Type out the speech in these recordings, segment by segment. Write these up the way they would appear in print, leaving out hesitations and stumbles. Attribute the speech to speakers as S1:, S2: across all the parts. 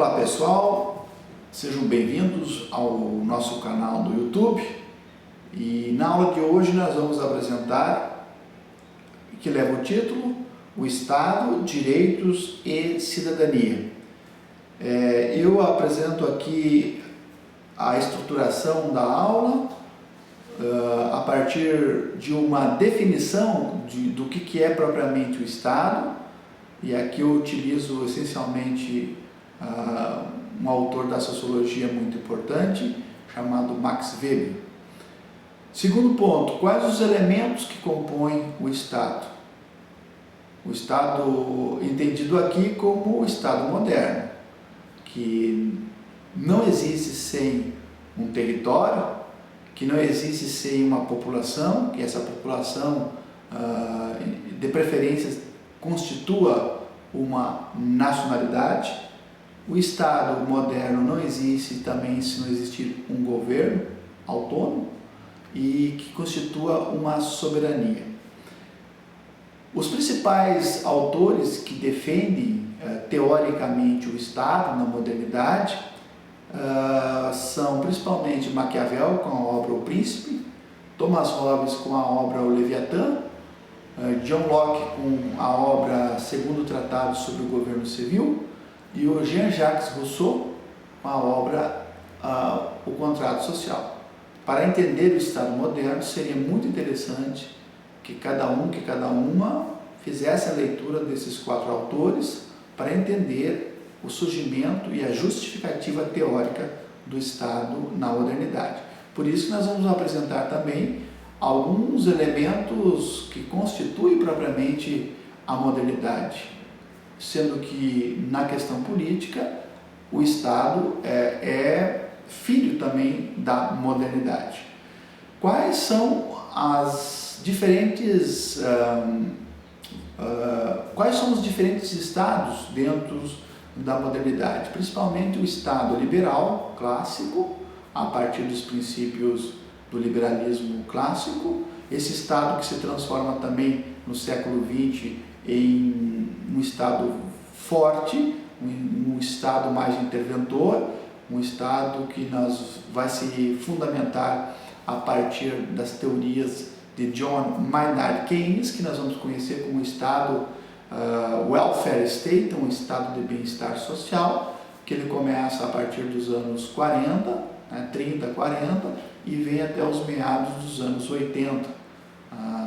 S1: Olá pessoal, sejam bem-vindos ao nosso canal do YouTube e na aula de hoje nós vamos apresentar que leva o título O Estado, Direitos e Cidadania. Eu apresento aqui a estruturação da aula a partir de uma definição do que é propriamente o Estado, e aqui eu utilizo essencialmente um autor da sociologia muito importante, chamado Max Weber. Segundo ponto, quais os elementos que compõem o Estado? O Estado entendido aqui como o Estado moderno, que não existe sem um território, que não existe sem uma população, que essa população, de preferência, constitua uma nacionalidade. O Estado moderno não existe também se não existir um governo autônomo e que constitua uma soberania. Os principais autores que defendem teoricamente o Estado na modernidade são principalmente Maquiavel com a obra O Príncipe, Thomas Hobbes com a obra O Leviatã, John Locke com a obra Segundo Tratado sobre o Governo Civil e o Jean-Jacques Rousseau com a obra O Contrato Social. Para entender o Estado moderno, seria muito interessante que cada uma fizesse a leitura desses quatro autores para entender o surgimento e a justificativa teórica do Estado na modernidade. Por isso que nós vamos apresentar também alguns elementos que constituem propriamente a modernidade, sendo que na questão política o Estado é filho também da modernidade. Quais são os diferentes estados dentro da modernidade? Principalmente o Estado liberal clássico, a partir dos princípios do liberalismo clássico, esse Estado que se transforma também no século XX em um Estado forte, um Estado mais interventor, um Estado que vai se fundamentar a partir das teorias de John Maynard Keynes, que nós vamos conhecer como Estado welfare state, um Estado de bem-estar social, que ele começa a partir dos anos 40, 30, 40, e vem até os meados dos anos 80,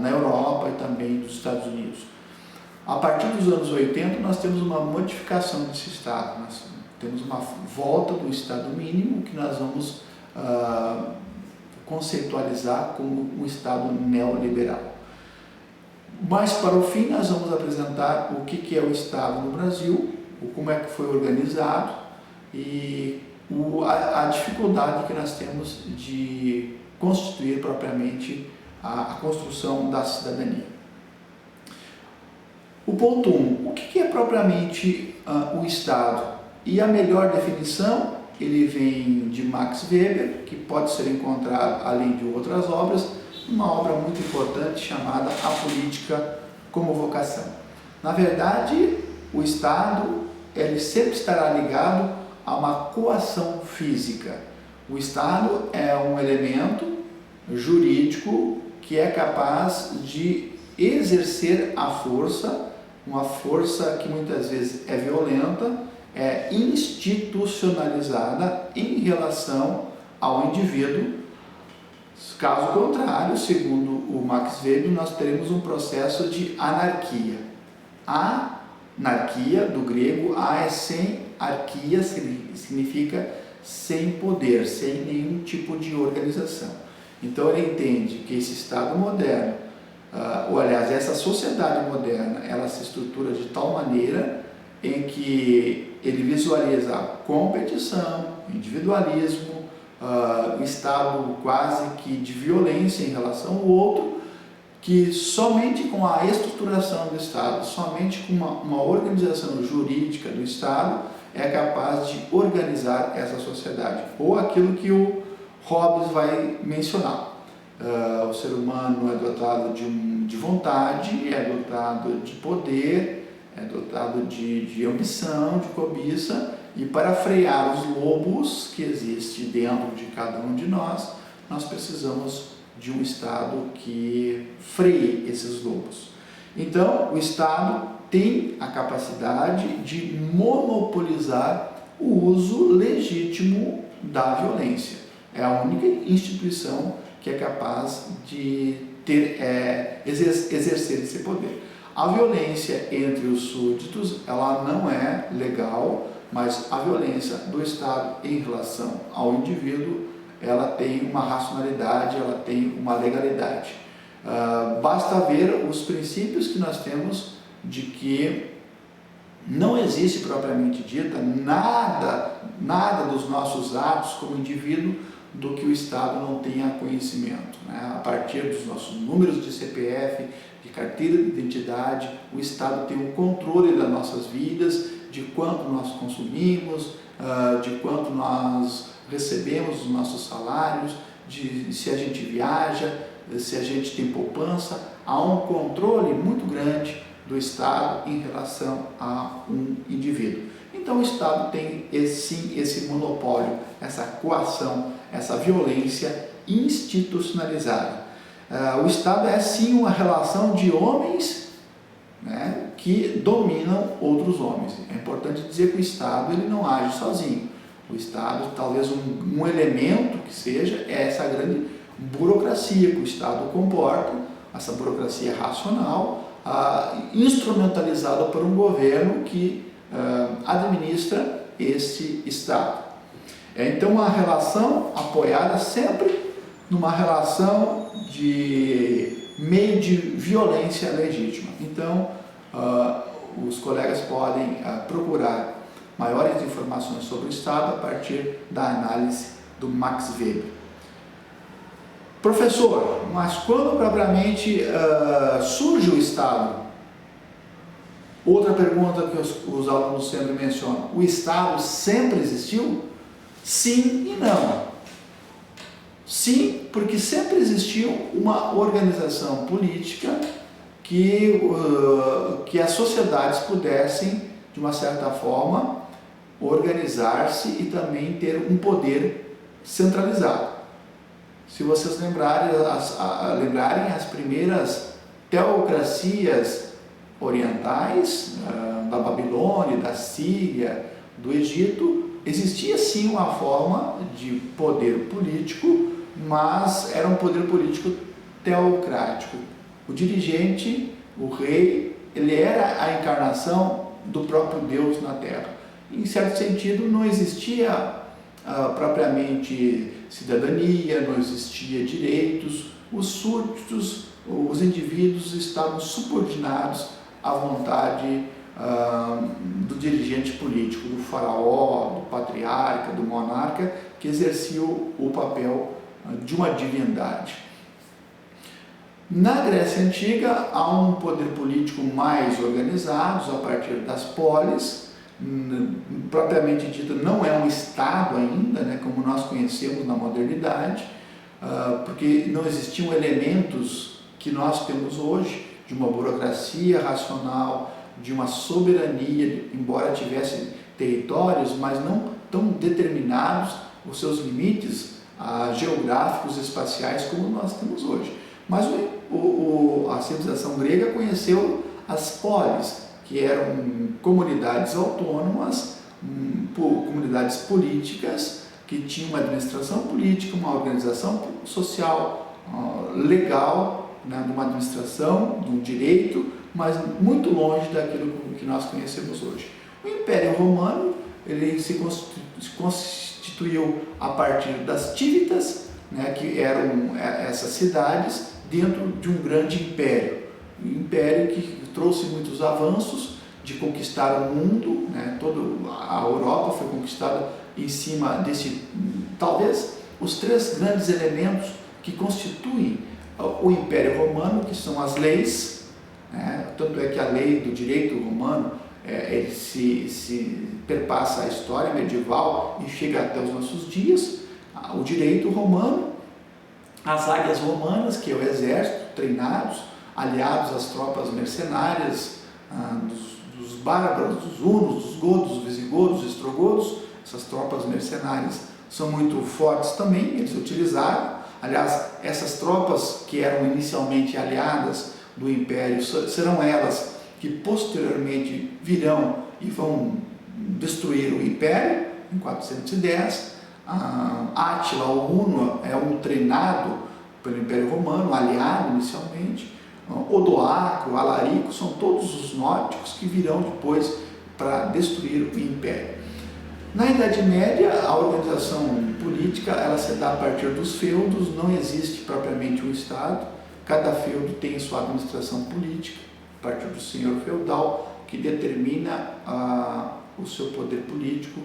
S1: na Europa e também nos Estados Unidos. A partir dos anos 80, nós temos uma modificação desse Estado, nós temos uma volta do Estado mínimo, que nós vamos conceitualizar como um Estado neoliberal. Mas, para o fim, nós vamos apresentar o que é o Estado no Brasil, como é que foi organizado e a dificuldade que nós temos de constituir propriamente a construção da cidadania. O ponto 1, o que é propriamente o Estado? E a melhor definição, ele vem de Max Weber, que pode ser encontrado, além de outras obras, uma obra muito importante chamada A Política como Vocação. Na verdade, o Estado ele sempre estará ligado a uma coação física. O Estado é um elemento jurídico que é capaz de exercer a força, uma força que muitas vezes é violenta, é institucionalizada em relação ao indivíduo. Caso contrário, segundo o Max Weber, nós teremos um processo de anarquia. Anarquia, do grego, a é sem, arquia significa sem poder, sem nenhum tipo de organização. Então ele entende que esse Estado moderno, ou aliás, essa sociedade moderna, ela se estrutura de tal maneira em que ele visualiza a competição, individualismo, um estado quase que de violência em relação ao outro, que somente com a estruturação do Estado, somente com uma organização jurídica do Estado, é capaz de organizar essa sociedade, ou aquilo que o Hobbes vai mencionar. O ser humano é dotado de vontade, é dotado de poder, é dotado de ambição, de cobiça, E para frear os lobos que existem dentro de cada um de nós, nós precisamos de um Estado que freie esses lobos. Então, o Estado tem a capacidade de monopolizar o uso legítimo da violência. É a única instituição que é capaz de exercer esse poder. A violência entre os súditos, ela não é legal, mas a violência do Estado em relação ao indivíduo, ela tem uma racionalidade, ela tem uma legalidade. Basta ver os princípios que nós temos de que não existe propriamente dita nada dos nossos atos como indivíduo do que o Estado não tenha conhecimento, né? A partir dos nossos números de CPF, de carteira de identidade, o Estado tem o controle das nossas vidas, de quanto nós consumimos, de quanto nós recebemos os nossos salários, de se a gente viaja, se a gente tem poupança. Há um controle muito grande do Estado em relação a um indivíduo. Então o Estado tem esse monopólio, essa coação, essa violência institucionalizada. O Estado é sim uma relação de homens, né, que dominam outros homens. É importante dizer que o Estado ele não age sozinho. O Estado, talvez um elemento que seja, é essa grande burocracia que o Estado comporta, essa burocracia racional, instrumentalizada por um governo que administra esse Estado. Então, uma relação apoiada sempre numa relação de meio de violência legítima. Então, os colegas podem procurar maiores informações sobre o Estado a partir da análise do Max Weber. Professor, mas quando propriamente surge o Estado? Outra pergunta que os alunos sempre mencionam: o Estado sempre existiu? Sim e não. Sim, porque sempre existiu uma organização política que as sociedades pudessem, de uma certa forma, organizar-se e também ter um poder centralizado. Se vocês lembrarem as primeiras teocracias orientais, da Babilônia, da Síria, do Egito, existia sim uma forma de poder político, mas era um poder político teocrático. O dirigente, o rei, ele era a encarnação do próprio Deus na Terra. Em certo sentido, não existia propriamente cidadania, não existia direitos. Os súditos, os indivíduos estavam subordinados à vontade do dirigente político, do faraó, do patriarca, do monarca, que exercia o papel de uma divindade. Na Grécia Antiga, há um poder político mais organizado a partir das polis. Propriamente dito, não é um Estado ainda, né, como nós conhecemos na modernidade, porque não existiam elementos que nós temos hoje, de uma burocracia racional, de uma soberania, embora tivesse territórios, mas não tão determinados os seus limites geográficos, espaciais, como nós temos hoje. Mas a civilização grega conheceu as polis, que eram comunidades autônomas, comunidades políticas, que tinham uma administração política, uma organização social, legal, né, de uma administração, de um direito, mas muito longe daquilo que nós conhecemos hoje. O Império Romano ele se constituiu a partir das tívitas, né, que eram essas cidades dentro de um grande império. Um império que trouxe muitos avanços de conquistar o mundo, né? Toda a Europa foi conquistada em cima desse, talvez, os três grandes elementos que constituem o Império Romano, que são as leis, né? Tanto é que a lei do direito romano ele se perpassa a história medieval e chega até os nossos dias. O direito romano, as águias romanas, que é o exército, treinados, aliados às tropas mercenárias dos bárbaros, dos hunos, dos godos, dos visigodos, dos ostrogodos. Essas tropas mercenárias são muito fortes também, eles utilizaram. Aliás, essas tropas que eram inicialmente aliadas do Império serão elas que posteriormente virão e vão destruir o Império em 410. Átila, o Huno, é um treinado pelo Império Romano, aliado inicialmente. Odoacro, Alarico, são todos os nórdicos que virão depois para destruir o Império. Na Idade Média, a organização política ela se dá a partir dos feudos, não existe propriamente um Estado, cada feudo tem sua administração política, a partir do senhor feudal, que determina o seu poder político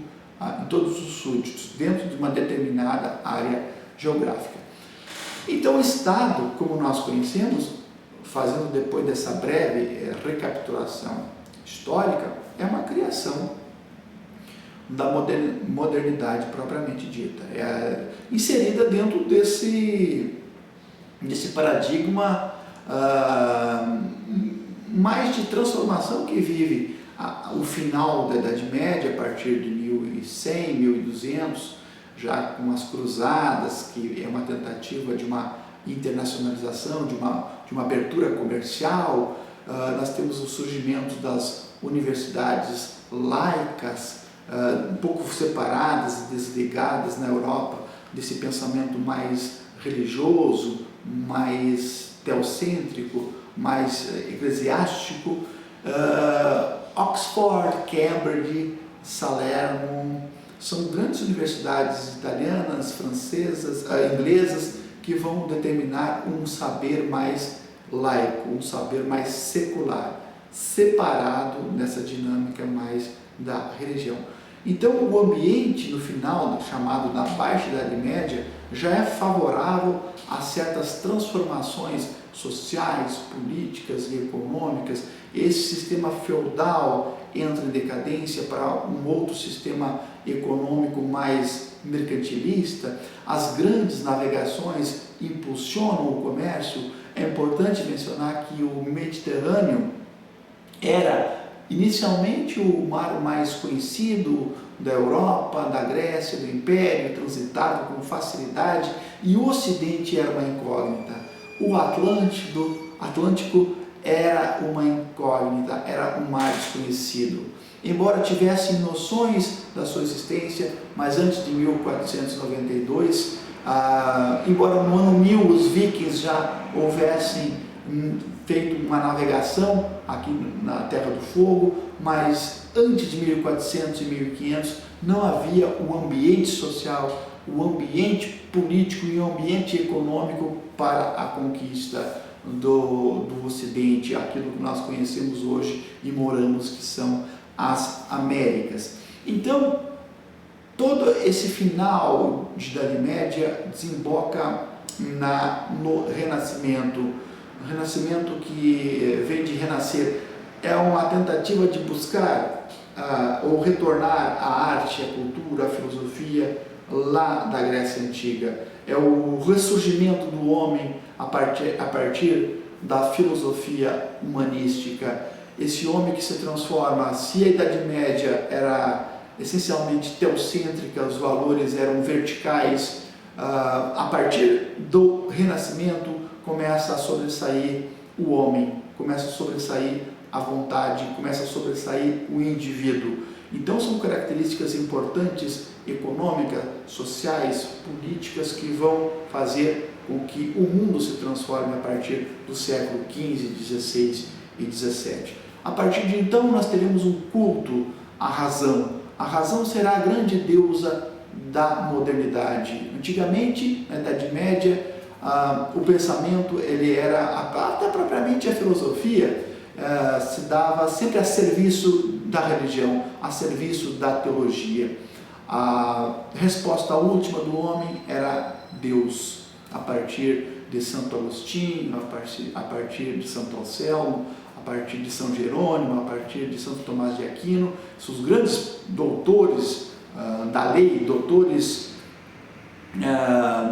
S1: em todos os súditos, dentro de uma determinada área geográfica. Então, o Estado, como nós conhecemos, fazendo depois dessa breve recapitulação histórica, é uma criação da modernidade propriamente dita, inserida dentro desse paradigma mais de transformação que vive o final da Idade Média, a partir de 1100, 1200, já com as cruzadas, que é uma tentativa de uma internacionalização, de uma abertura comercial. Nós temos o surgimento das universidades laicas, um pouco separadas e desligadas na Europa desse pensamento mais religioso, mais teocêntrico, mais eclesiástico. Oxford, Cambridge, Salerno, são grandes universidades italianas, francesas, inglesas, que vão determinar um saber mais laico, um saber mais secular, separado nessa dinâmica mais da religião. Então, o ambiente, no final, chamado da Baixa Idade Média, já é favorável a certas transformações sociais, políticas e econômicas. Esse sistema feudal entra em decadência para um outro sistema econômico mais mercantilista. As grandes navegações impulsionam o comércio. É importante mencionar que o Mediterrâneo era inicialmente o mar mais conhecido da Europa, da Grécia, do Império, transitava com facilidade, e o Ocidente era uma incógnita. O Atlântico era uma incógnita, era um mar desconhecido. Embora tivessem noções da sua existência, mas antes de 1492, embora no ano 1000 os vikings já houvessem feito uma navegação aqui na Terra do Fogo, mas antes de 1400 e 1500 não havia o ambiente social, o ambiente político e o ambiente econômico para a conquista do Ocidente, aquilo que nós conhecemos hoje e moramos, que são as Américas. Então, todo esse final de Idade Média desemboca no Renascimento. O Renascimento, que vem de renascer, é uma tentativa de buscar ou retornar a arte, a cultura, a filosofia lá da Grécia Antiga. É o ressurgimento do homem a partir da filosofia humanística. Esse homem que se transforma, se a Idade Média era essencialmente teocêntrica, os valores eram verticais, a partir do Renascimento começa a sobressair o homem, começa a sobressair a vontade, começa a sobressair o indivíduo. Então são características importantes, econômicas, sociais, políticas, que vão fazer com que o mundo se transforme a partir do século XV, XVI e XVII. A partir de então nós teremos um culto à razão. A razão será a grande deusa da modernidade. Antigamente, na Idade Média, o pensamento, ele era, até propriamente a filosofia, se dava sempre a serviço da religião, a serviço da teologia. A resposta última do homem era Deus, a partir de Santo Agostinho, a partir de Santo Anselmo, a partir de São Jerônimo, a partir de Santo Tomás de Aquino. São os grandes doutores da lei, doutores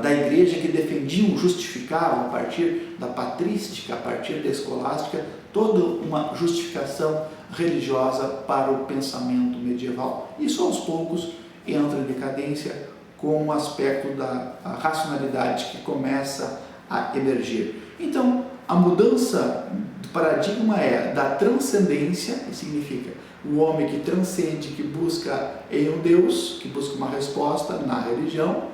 S1: da igreja, que defendiam, justificavam a partir da patrística, a partir da escolástica, toda uma justificação religiosa para o pensamento medieval. Isso aos poucos entra em decadência com o aspecto da racionalidade que começa a emergir. Então, a mudança do paradigma é da transcendência, que significa o homem que transcende, que busca em um Deus, que busca uma resposta na religião,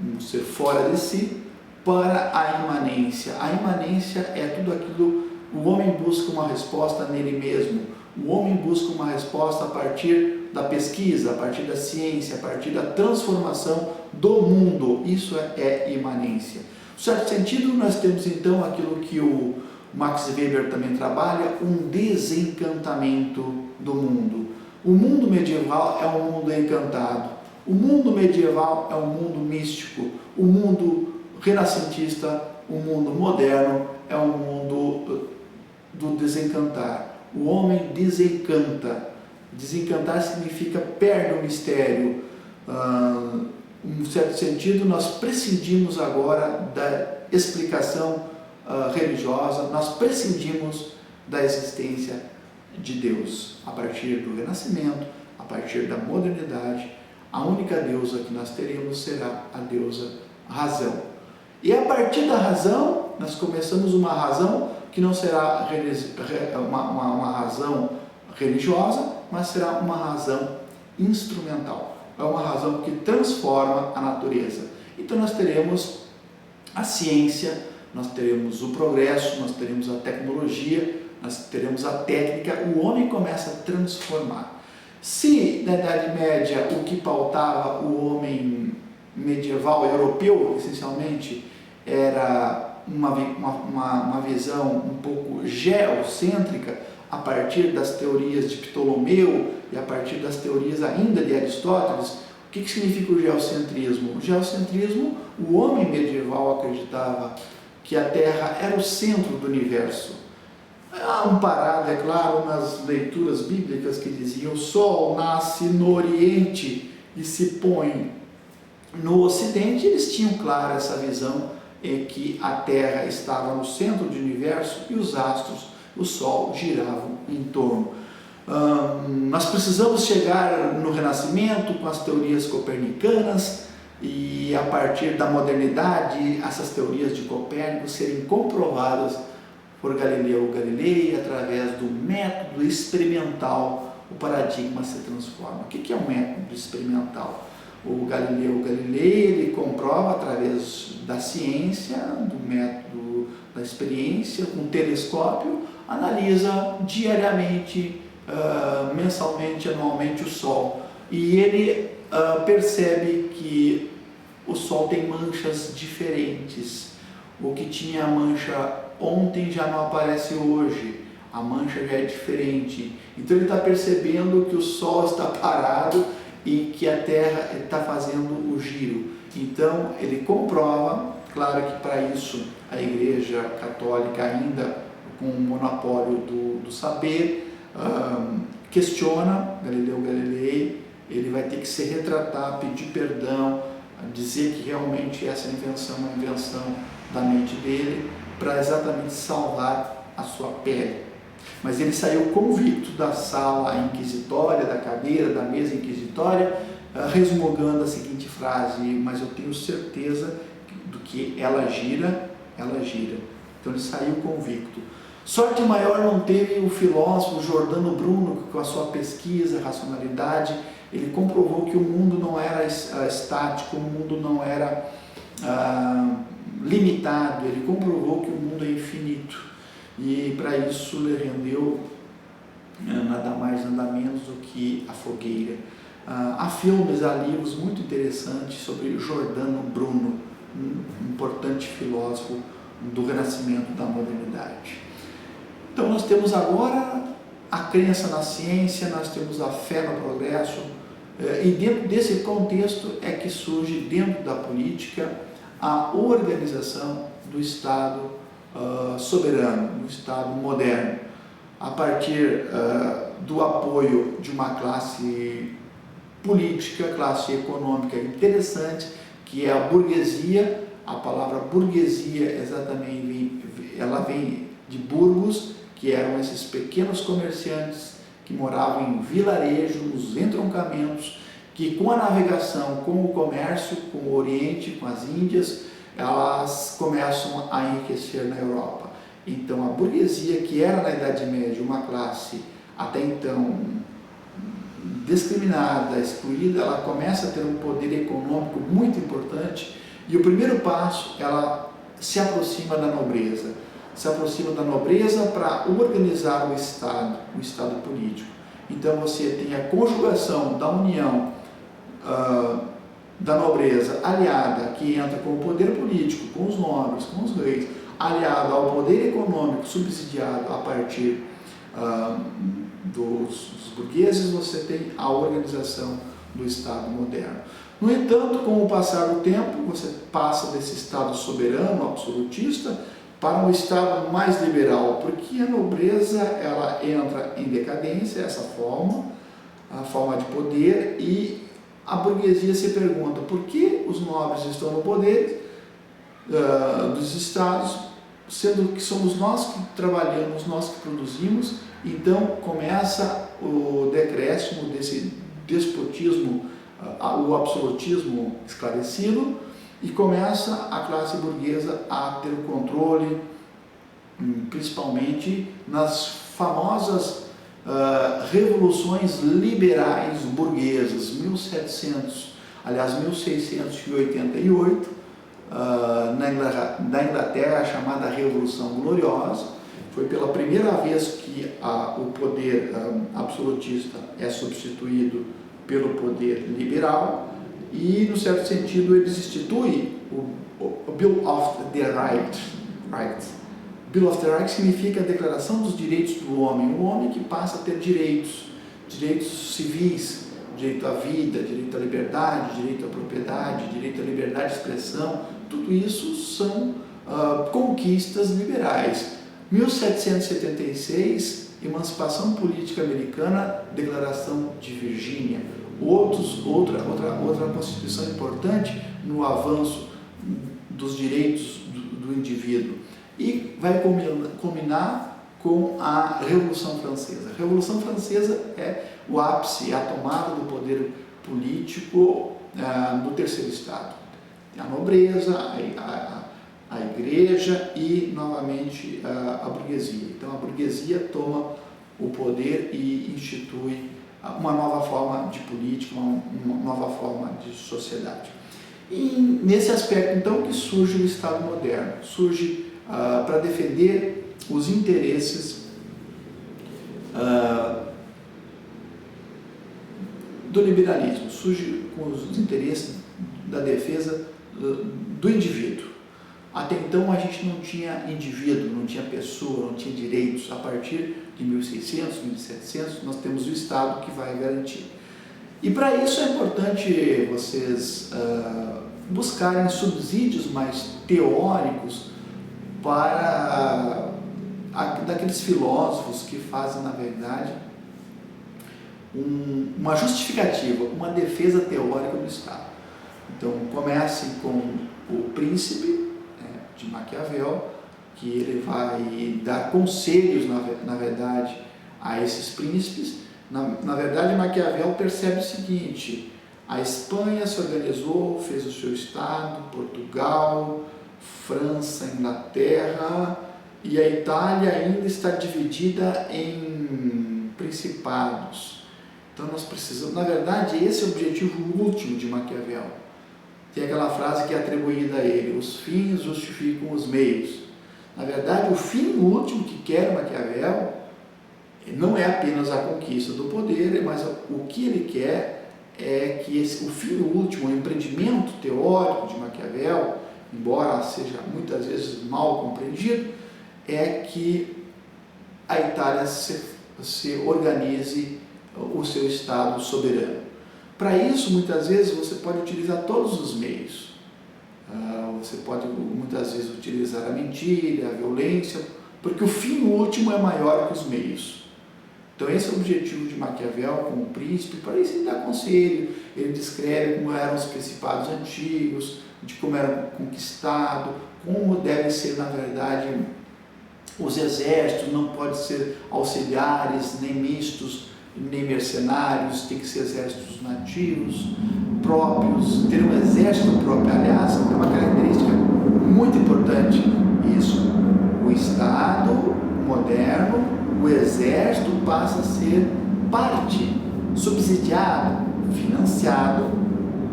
S1: um ser fora de si, para a imanência. A imanência é tudo aquilo, o homem busca uma resposta nele mesmo, o homem busca uma resposta a partir da pesquisa, a partir da ciência, a partir da transformação do mundo. Isso é imanência. Em certo sentido, nós temos então aquilo que o Max Weber também trabalha, um desencantamento do mundo. O mundo medieval é um mundo encantado. O mundo medieval é um mundo místico. O mundo renascentista, o mundo moderno, é um mundo do desencantar. O homem desencanta. Desencantar significa perde o mistério. Em certo sentido, nós prescindimos agora da explicação religiosa, nós prescindimos da existência de Deus. A partir do Renascimento, a partir da modernidade, a única deusa que nós teremos será a deusa razão. E a partir da razão, nós começamos uma razão que não será uma razão religiosa, mas será uma razão instrumental. É uma razão que transforma a natureza. Então nós teremos a ciência, nós teremos o progresso, nós teremos a tecnologia, nós teremos a técnica, o homem começa a transformar. Se na Idade Média o que pautava o homem medieval, europeu, essencialmente, era uma visão um pouco geocêntrica, a partir das teorias de Ptolomeu e a partir das teorias ainda de Aristóteles. O que significa o geocentrismo? O geocentrismo, o homem medieval acreditava que a Terra era o centro do universo. Há um parado, é claro, nas leituras bíblicas que diziam o Sol nasce no Oriente e se põe no Ocidente. Eles tinham clara essa visão que a Terra estava no centro do universo e os astros, o Sol, giravam em torno. Nós precisamos chegar no Renascimento com as teorias copernicanas e a partir da modernidade essas teorias de Copérnico serem comprovadas por Galileu Galilei através do método experimental. O paradigma se transforma. O que é o método experimental? O Galileu Galilei ele comprova através da ciência, do método da experiência, um telescópio, analisa diariamente, mensalmente, anualmente o Sol e ele percebe que o Sol tem manchas diferentes. O que tinha mancha ontem já não aparece hoje, a mancha já é diferente. Então ele está percebendo que o Sol está parado e que a Terra está fazendo o giro. Então ele comprova, claro que para isso a Igreja Católica ainda com o monopólio do saber, questiona Galileu Galilei, ele vai ter que se retratar, pedir perdão, dizer que realmente essa invenção é uma invenção da mente dele, para exatamente salvar a sua pele. Mas ele saiu convicto da sala inquisitória, da cadeira, da mesa inquisitória, resmungando a seguinte frase: mas eu tenho certeza do que ela gira, ela gira. Então ele saiu convicto. Sorte maior não teve o filósofo Giordano Bruno, que com a sua pesquisa, racionalidade, ele comprovou que o mundo não era estático, o mundo não era limitado, ele comprovou que o mundo é infinito. E para isso lhe rendeu nada mais, nada menos do que a fogueira. Há filmes, há livros muito interessantes sobre Giordano Bruno, um importante filósofo do Renascimento, da modernidade. Então nós temos agora a crença na ciência, nós temos a fé no progresso, e dentro desse contexto é que surge dentro da política a organização do Estado soberano, do Estado moderno, a partir do apoio de uma classe política, classe econômica interessante, que é a burguesia. A palavra burguesia exatamente ela vem de burgos, que eram esses pequenos comerciantes que moravam em vilarejos, nos entroncamentos, que com a navegação, com o comércio, com o Oriente, com as Índias, elas começam a enriquecer na Europa. Então a burguesia, que era na Idade Média uma classe até então discriminada, excluída, ela começa a ter um poder econômico muito importante, e o primeiro passo, ela se aproxima da nobreza. Se aproxima da nobreza para organizar o Estado político. Então você tem a conjugação da união da nobreza aliada, que entra com o poder político, com os nobres, com os reis, aliado ao poder econômico subsidiado a partir dos burgueses, você tem a organização do Estado moderno. No entanto, com o passar do tempo, você passa desse Estado soberano, absolutista, para um Estado mais liberal, porque a nobreza ela entra em decadência, essa forma, a forma de poder, e a burguesia se pergunta por que os nobres estão no poder dos estados, sendo que somos nós que trabalhamos, nós que produzimos. Então começa o decréscimo desse despotismo, o absolutismo esclarecido, e começa a classe burguesa a ter o controle, principalmente nas famosas revoluções liberais burguesas, 1688, na Inglaterra, a chamada Revolução Gloriosa. Foi pela primeira vez que o poder absolutista é substituído pelo poder liberal, e, no certo sentido, eles instituem o Bill of the Rights. Bill of the Rights significa a Declaração dos Direitos do Homem, o homem que passa a ter direitos civis, direito à vida, direito à liberdade, direito à propriedade, direito à liberdade de expressão. Tudo isso são conquistas liberais. 1776, Emancipação Política Americana, Declaração de Virgínia. Outra constituição importante no avanço dos direitos do indivíduo. E vai culminar com a Revolução Francesa. A Revolução Francesa é o ápice, a tomada do poder político no terceiro estado. A nobreza, a igreja e, novamente, a burguesia. Então a burguesia toma o poder e institui uma nova forma de política, uma nova forma de sociedade. E nesse aspecto, então, que surge o Estado moderno. Surge para defender os interesses do liberalismo, surge com os interesses da defesa do indivíduo. Até então a gente não tinha indivíduo, não tinha pessoa, não tinha direitos. A partir de 1600, 1700, nós temos o Estado que vai garantir. E para isso é importante vocês buscarem subsídios mais teóricos para daqueles filósofos que fazem, na verdade, uma justificativa, uma defesa teórica do Estado. Então, comecem com o Príncipe, de Maquiavel, que ele vai dar conselhos, na verdade, a esses príncipes. Na verdade, Maquiavel percebe o seguinte: a Espanha se organizou, fez o seu Estado, Portugal, França, Inglaterra, e a Itália ainda está dividida em principados. Então nós precisamos, na verdade, esse é o objetivo último de Maquiavel. Tem aquela frase que é atribuída a ele: os fins justificam os meios. Na verdade, o fim último que quer Maquiavel não é apenas a conquista do poder, mas o que ele quer é que o fim último, o empreendimento teórico de Maquiavel, embora seja muitas vezes mal compreendido, é que a Itália se organize o seu Estado soberano. Para isso, muitas vezes, você pode utilizar todos os meios. Você pode, muitas vezes, utilizar a mentira, a violência, porque o fim último é maior que os meios. Então esse é o objetivo de Maquiavel com o príncipe. Para isso ele dá conselho, ele descreve como eram os principados antigos, de como eram conquistados, como devem ser, na verdade, os exércitos, não podem ser auxiliares nem mistos, nem mercenários, tem que ser exércitos nativos, próprios, ter um exército próprio. Aliás, é uma característica muito importante isso. O Estado moderno, o exército passa a ser parte, subsidiado, financiado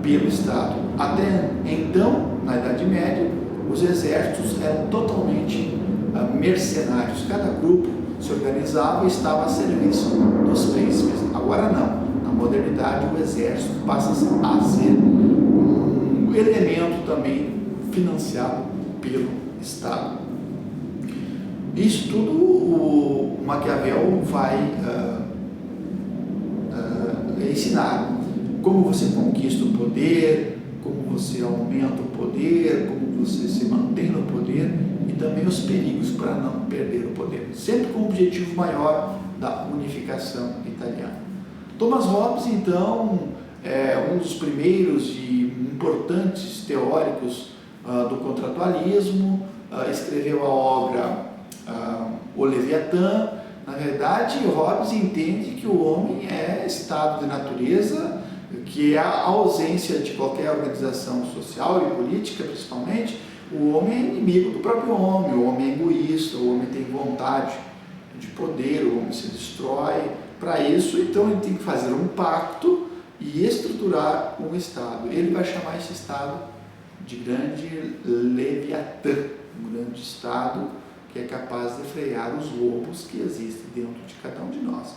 S1: pelo Estado. Até então, na Idade Média, os exércitos eram totalmente mercenários. Cada grupo se organizava e estava a serviço dos príncipes. Agora não. Na modernidade, o exército passa a ser um elemento também financiado pelo Estado. Isso tudo o Maquiavel vai ensinar. Como você conquista o poder, como você aumenta o poder, como você se mantém no poder e também os perigos para não perder o poder. Sempre com o objetivo maior da unificação italiana. Thomas Hobbes, então, é um dos primeiros e importantes teóricos do contratualismo, escreveu a obra O Leviatã. Na verdade, Hobbes entende que o homem é estado de natureza, que é a ausência de qualquer organização social e política, principalmente. O homem é inimigo do próprio homem, o homem é egoísta, o homem tem vontade de poder, o homem se destrói. Para isso, então, ele tem que fazer um pacto e estruturar um Estado. Ele vai chamar esse Estado de grande Leviatã, um grande Estado que é capaz de frear os lobos que existem dentro de cada um de nós.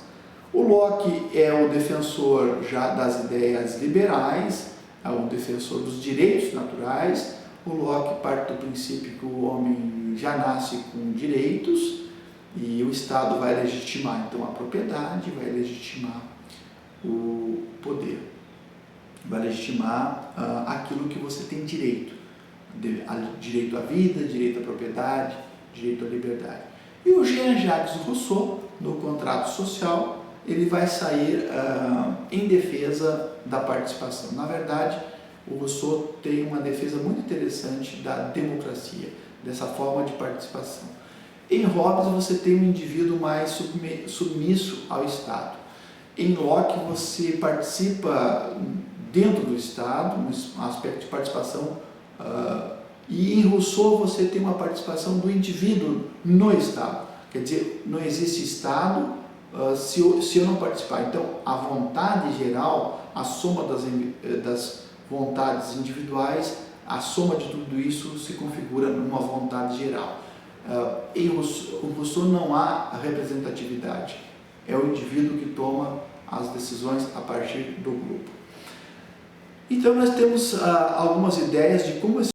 S1: O Locke é o defensor já das ideias liberais, é o defensor dos direitos naturais. O Locke parte do princípio que o homem já nasce com direitos e o Estado vai legitimar então a propriedade, vai legitimar o poder, vai legitimar aquilo que você tem direito, direito à vida, direito à propriedade, direito à liberdade. E o Jean-Jacques Rousseau, no Contrato Social, ele vai sair em defesa da participação. Na verdade, o Rousseau tem uma defesa muito interessante da democracia, dessa forma de participação. Em Hobbes, você tem um indivíduo mais submisso ao Estado. Em Locke, você participa dentro do Estado, um aspecto de participação, e em Rousseau você tem uma participação do indivíduo no Estado. Quer dizer, não existe Estado se eu não participar. Então, a vontade geral, a soma das vontades individuais, a soma de tudo isso se configura numa vontade geral. Em Rousseau não há representatividade, é o indivíduo que toma as decisões a partir do grupo. Então nós temos algumas ideias de como esse